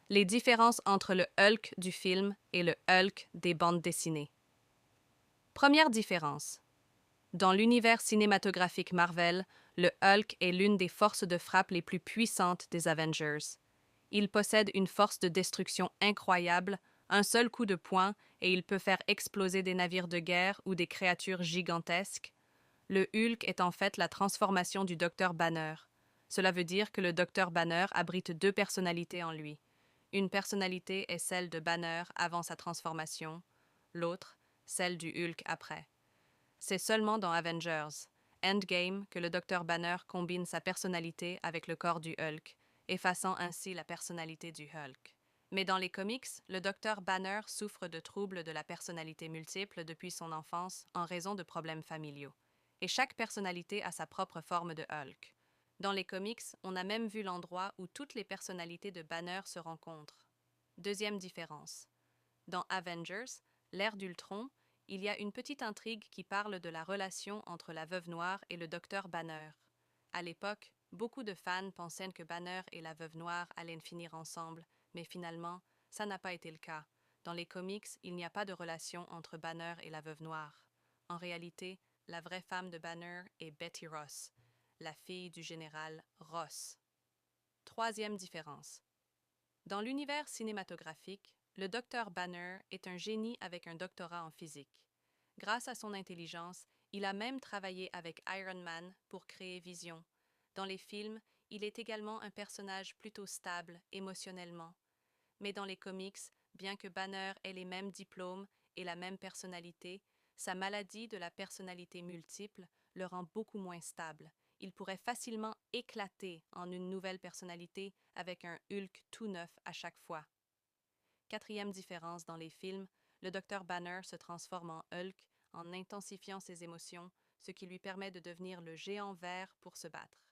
Les différences entre le Hulk du film et le Hulk des bandes dessinées. Première différence. Dans l'univers cinématographique Marvel, le Hulk est l'une des forces de frappe les plus puissantes des Avengers. Il possède une force de destruction incroyable, un seul coup de poing et il peut faire exploser des navires de guerre ou des créatures gigantesques. Le Hulk est en fait la transformation du Docteur Banner. Cela veut dire que le Docteur Banner abrite deux personnalités en lui. Une personnalité est celle de Banner avant sa transformation, l'autre, celle du Hulk après. C'est seulement dans Avengers Endgame que le Docteur Banner combine sa personnalité avec le corps du Hulk, effaçant ainsi la personnalité du Hulk. Mais dans les comics, le Docteur Banner souffre de troubles de la personnalité multiple depuis son enfance en raison de problèmes familiaux. Et chaque personnalité a sa propre forme de Hulk. Dans les comics, on a même vu l'endroit où toutes les personnalités de Banner se rencontrent. Deuxième différence. Dans Avengers, l'ère d'Ultron, il y a une petite intrigue qui parle de la relation entre la Veuve Noire et le Docteur Banner. À l'époque, beaucoup de fans pensaient que Banner et la Veuve Noire allaient finir ensemble, mais finalement, ça n'a pas été le cas. Dans les comics, il n'y a pas de relation entre Banner et la Veuve Noire. En réalité, la vraie femme de Banner est Betty Ross, la fille du général Ross. Troisième différence. Dans l'univers cinématographique, le docteur Banner est un génie avec un doctorat en physique. Grâce à son intelligence, il a même travaillé avec Iron Man pour créer Vision. Dans les films, il est également un personnage plutôt stable émotionnellement. Mais dans les comics, bien que Banner ait les mêmes diplômes et la même personnalité, sa maladie de la personnalité multiple le rend beaucoup moins stable. Il pourrait facilement éclater en une nouvelle personnalité avec un Hulk tout neuf à chaque fois. Quatrième différence dans les films, le docteur Banner se transforme en Hulk en intensifiant ses émotions, ce qui lui permet de devenir le géant vert pour se battre.